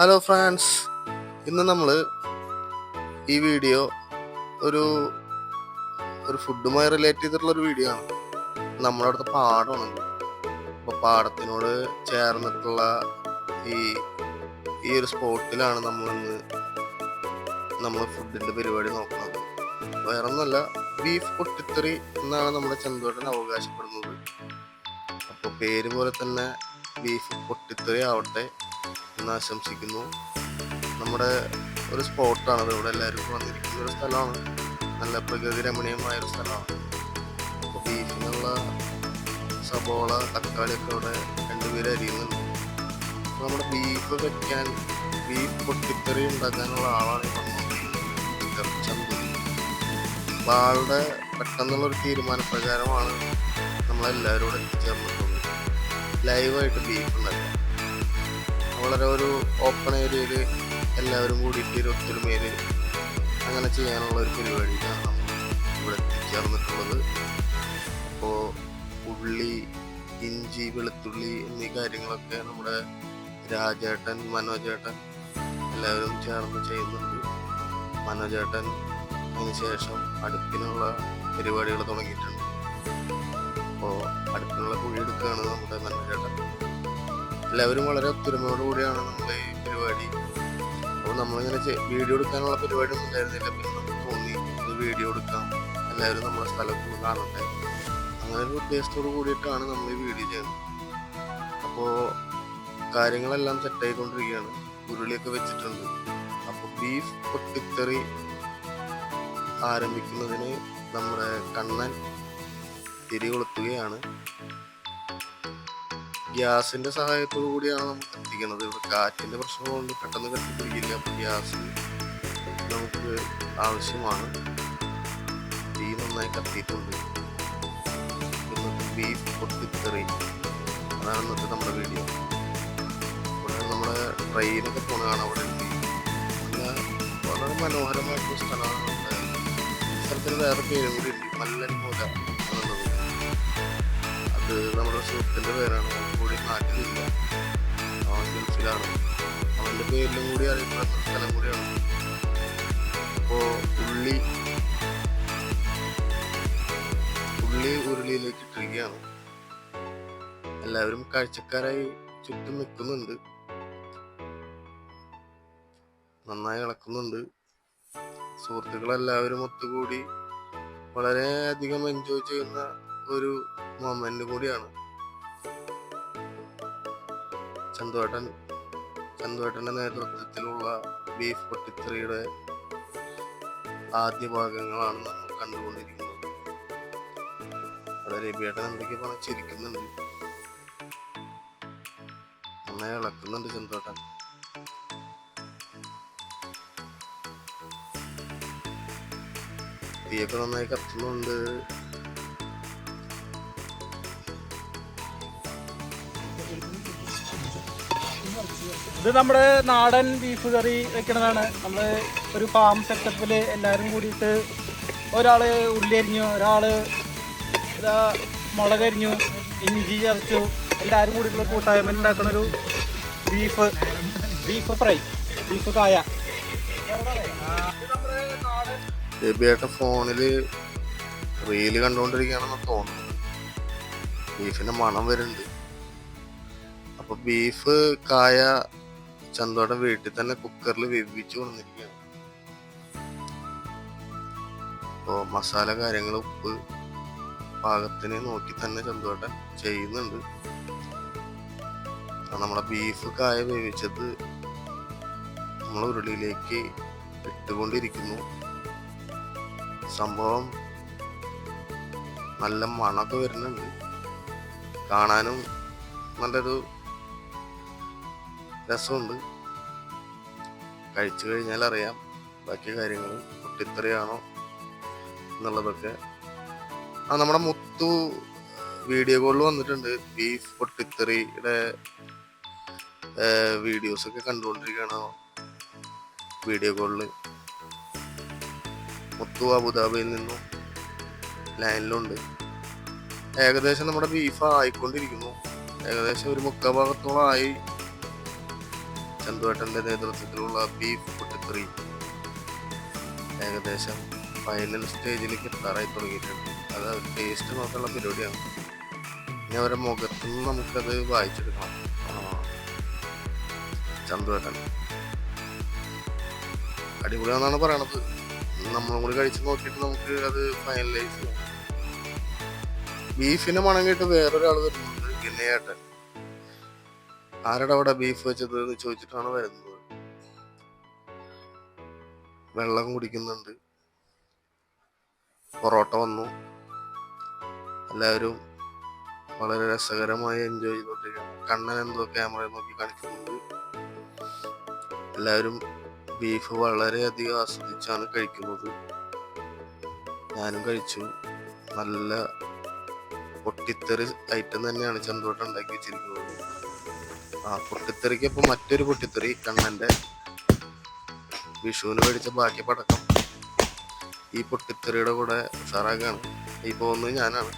Hello France, ഇന്ന് നമ്മൾ ഈ വീഡിയോ ഒരു ഒരു ഫുഡുമായി റിലേറ്റ് ചെയ്തിട്ടുള്ളൊരു വീഡിയോ ആണ്. നമ്മുടെ അടുത്ത പാടമാണ്. അപ്പോൾ പാടത്തിനോട് ചേർന്നിട്ടുള്ള ഈ ഈ ഒരു സ്പോട്ടിലാണ് നമ്മൾ ഫുഡിൻ്റെ പരിപാടി നോക്കുന്നത്. വേറെ ഒന്നുമല്ല, ബീഫ് പൊട്ടിത്തെറി എന്നാണ് നമ്മുടെ ചന്തുവേട്ടൻ അവകാശപ്പെടുന്നത്. അപ്പോൾ പേര് പോലെ തന്നെ ബീഫ് പൊട്ടിത്തെറി ആവട്ടെ എന്ന് ആശംസിക്കുന്നു. നമ്മുടെ ഒരു സ്പോട്ടാണ്, ഇവിടെ എല്ലാവരും വന്നിരിക്കുന്ന ഒരു സ്ഥലമാണ്. നല്ല പ്രകൃതി രമണീയമായ ഒരു സ്ഥലമാണ്. അപ്പോൾ ബീഫിനുള്ള സബോള, തക്കാളിയൊക്കെ അവിടെ രണ്ടുപേരും അരിയുന്നുണ്ട്. അപ്പോൾ നമ്മുടെ ബീഫ് വെക്കാൻ, ബീഫ് പൊട്ടിത്തെറി ഉണ്ടാക്കാനുള്ള ആളാണ് ഈ പറഞ്ഞത്, ചന്തു. അപ്പോൾ ആളുടെ പെട്ടെന്നുള്ളൊരു തീരുമാനപ്രകാരമാണ് നമ്മളെല്ലാവരും കൂടെ എത്തിച്ചേർന്നിട്ടുള്ളത്. ലൈവായിട്ട് ബീഫ് ഉണ്ടാക്കാം. വളരെ ഒരു ഓപ്പൺ ഏരിയയിൽ എല്ലാവരും കൂടിയിട്ട് ഒരു ഒത്തൊരുമയിൽ അങ്ങനെ ചെയ്യാനുള്ള ഒരു പരിപാടിയിലാണ് നമ്മൾ ഇവിടെ എത്തിച്ചേർന്നിട്ടുള്ളത്. അപ്പോൾ ഉള്ളി, ഇഞ്ചി, വെളുത്തുള്ളി എന്നീ കാര്യങ്ങളൊക്കെ നമ്മുടെ രാജേട്ടൻ, മനോജേട്ടൻ എല്ലാവരും ചേർന്ന് ചെയ്യുന്നുണ്ട്. മനോജേട്ടൻ അതിനുശേഷം അടുപ്പിനുള്ള പരിപാടികൾ തുടങ്ങിയിട്ടുണ്ട്. അപ്പോൾ അടുപ്പിനുള്ള കുഴിയെടുക്കുകയാണ് നമ്മുടെ മനോജേട്ടൻ. എല്ലാവരും വളരെ ഒത്തൊരുമയോടുകൂടിയാണ് നമ്മൾ ഈ പരിപാടി. അപ്പോൾ നമ്മളിങ്ങനെ വീഡിയോ എടുക്കാനുള്ള പരിപാടി ഒന്നും ഉണ്ടായിരുന്നില്ല. പിന്നെ നമുക്ക് തോന്നി ഒരു വീഡിയോ എടുക്കാം, എല്ലാവരും നമ്മുടെ സ്ഥലത്ത് കാണട്ടെ, അങ്ങനെ ഒരു ഉദ്ദേശത്തോട് കൂടിയിട്ടാണ് നമ്മൾ ഈ വീഡിയോ ചെയ്യുന്നത്. അപ്പോൾ കാര്യങ്ങളെല്ലാം സെറ്റായിക്കൊണ്ടിരിക്കുകയാണ്. ഉരുളിയൊക്കെ വെച്ചിട്ടുണ്ട്. അപ്പോൾ ബീഫ് പൊട്ടിത്തെറി ആരംഭിക്കുന്നതിന് നമ്മുടെ കണ്ണൻ തിരി കൊളുത്തുകയാണ്. ഗ്യാസിന്റെ സഹായത്തോടു കൂടിയാണ് നമുക്ക് കത്തിക്കുന്നത്. ഇവിടെ കാറ്റിന്റെ പ്രശ്നം കൊണ്ട് പെട്ടെന്ന് കത്തിപ്പിടിക്കില്ല. അപ്പോൾ ഗ്യാസ് നമുക്ക് ആവശ്യമാണ്. തീ നന്നായി കത്തിയിട്ടുണ്ട്. ഇന്നത്തെ ബീഫ് പൊട്ടിത്തെറി, അതാണ് ഇന്നത്തെ നമ്മുടെ വീഡിയോ. ഇവിടെ നമ്മുടെ ട്രെയിനൊക്കെ പോണതാണ്. അവിടെ വളരെ മനോഹരമായിട്ടുള്ള സ്ഥലമാണ്. നമ്മുടെ സ്ഥലത്തിന് വേറെ പേരും കൂടി ഉണ്ട്, മല്ലൻമൂല എന്നുള്ളത്. അത് നമ്മുടെ സുഹൃത്തിൻ്റെ പേരാണ്. കൂടി നാട്ടിലില്ല, അവൻ ഗൾഫിലാണ്. അവൻ്റെ പേരിലും കൂടി അറിയപ്പെടുന്ന സ്ഥലം കൂടിയാണ്. അപ്പോൾ ഉള്ളി ഉരുളിയിലേക്ക് ഇട്ടിരിക്കുകയാണ്. എല്ലാവരും കാഴ്ചക്കാരായി ചുറ്റും നിൽക്കുന്നുണ്ട്, നന്നായി ഇളക്കുന്നുണ്ട്. സുഹൃത്തുക്കളെല്ലാവരും ഒത്തുകൂടി വളരെയധികം എൻജോയ് ചെയ്യുന്ന ഒരു മൊമെന്റ് കൂടിയാണ്. ചന്തുവേട്ടന്റെ നേതൃത്വത്തിലുള്ള ബീഫ് പൊട്ടിത്തെറിയുടെ ആദ്യ ഭാഗങ്ങളാണ് നമ്മൾ കണ്ടുകൊണ്ടിരിക്കുന്നത്. അവിടെ രബിയേട്ടൻ എന്തൊക്കെ പറഞ്ഞ് ചിരിക്കുന്നുണ്ട്, നന്നായി ഇളക്കുന്നുണ്ട് ചന്തുവേട്ടൻ. തീയൊക്കെ നന്നായി കത്തുന്നുണ്ട്. ഇത് നമ്മുടെ നാടൻ ബീഫ് കറി വെക്കണതാണ്. നമ്മൾ ഒരു ഫാം സെറ്റപ്പിൽ എല്ലാവരും കൂടിയിട്ട്, ഒരാൾ ഉള്ളി അരിഞ്ഞു, ഒരാൾ മുളക് അരിഞ്ഞു, ഇഞ്ചി ചതച്ചു, എല്ലാവരും കൂടിയിട്ടുള്ള കൂട്ടായ്മ ഉണ്ടാക്കുന്ന ഒരു ബീഫ് ഫ്രൈ, ബീഫ് കായ. ഫോണിൽ റീല് കണ്ടുകൊണ്ടിരിക്കുകയാണെന്ന് തോന്നുന്നു. ബീഫിന്റെ മണം വരുന്നുണ്ട്. അപ്പൊ ബീഫ് കായ ചന്തോടെ വീട്ടിൽ തന്നെ കുക്കറിൽ വേവിച്ചു കൊണ്ടിരിക്കുകയാണ്. അപ്പോൾ മസാല കാര്യങ്ങൾ, ഉപ്പ് പാകത്തിന് നോക്കി തന്നെ ചന്തോട്ടൻ ചെയ്യുന്നുണ്ട്. നമ്മുടെ ബീഫ് കായ വേവിച്ചത് നമ്മൾ ഉരുളിയിലേക്ക് ഇട്ടുകൊണ്ടിരിക്കുന്നു. സംഭവം നല്ല മണമൊക്കെ വരുന്നുണ്ട്. കാണാനും നല്ലൊരു രസമുണ്ട്. കഴിച്ചു കഴിഞ്ഞാൽ അറിയാം ബാക്കി കാര്യങ്ങൾ പൊട്ടിത്തെറിയാണോ എന്നുള്ളതൊക്കെ. നമ്മുടെ മുത്തു വീഡിയോ കോളിൽ വന്നിട്ടുണ്ട്. ബീഫ് പൊട്ടിത്തെറിയുടെ വീഡിയോസൊക്കെ കണ്ടുകൊണ്ടിരിക്കുകയാണ് വീഡിയോ കോളിൽ. മുത്തു അബുദാബിയിൽ നിന്നും ലൈനിലുണ്ട്. ഏകദേശം നമ്മുടെ ബീഫ് ആയിക്കൊണ്ടിരിക്കുന്നു. ഏകദേശം ഒരു 3/4 ഭാഗത്തോളമായി ചന്തുവേട്ടൻ്റെ നേതൃത്വത്തിലുള്ള ബീഫ് പൊട്ടിത്തെറി ഏകദേശം ഫൈനൽ സ്റ്റേജിലേക്ക് എത്താറായി തുടങ്ങിയിട്ടുണ്ട്. അത് ടേസ്റ്റ് നോക്കാനുള്ള പരിപാടിയാണ്. ഇനി അവരുടെ മുഖത്തു നിന്ന് നമുക്കത് വായിച്ചെടുക്കണം. ചന്തുവേട്ടൻ അടിപൊളിയാണെന്നാണ് പറയണത്. നമ്മളും കൂടി കഴിച്ച് നോക്കിയിട്ട് നമുക്ക് അത് ഫൈനലൈസ് ചെയ്യാം. ബീഫിന് മണം കേട്ട് വേറൊരാൾ വരുന്നുണ്ട്, ഗിന്നേട്ടൻ. ആരുടെ അവിടെ ബീഫ് വെച്ചത് എന്ന് ചോദിച്ചിട്ടാണ് വരുന്നത്. വെള്ളം കുടിക്കുന്നുണ്ട്. പൊറോട്ട വന്നു. എല്ലാവരും വളരെ രസകരമായി എൻജോയ് ചെയ്തോണ്ടിരിക്കുകയാണ്. കണ്ണൻ എന്തോ ക്യാമറ നോക്കി കാണിക്കുന്നുണ്ട്. എല്ലാവരും ബീഫ് വളരെയധികം ആസ്വദിച്ചാണ് കഴിക്കുന്നത്. ഞാനും കഴിച്ചു. നല്ല പൊട്ടിത്തെറി ഐറ്റം തന്നെയാണ് ചന്തുവേട്ടൻ ഉണ്ടാക്കി വെച്ചിരിക്കുന്നത്. പൊട്ടിത്തെറിക്കൊപ്പം മറ്റൊരു പൊട്ടിത്തെറി കണ്ണൻ്റെ വിഷുവിന് മേടിച്ച ബാക്കി പടക്കം ഈ പൊട്ടിത്തെറിയുടെ കൂടെ ഉഷാറാക്കാണ്. ഈ പോകുന്നത് ഞാനാണ്.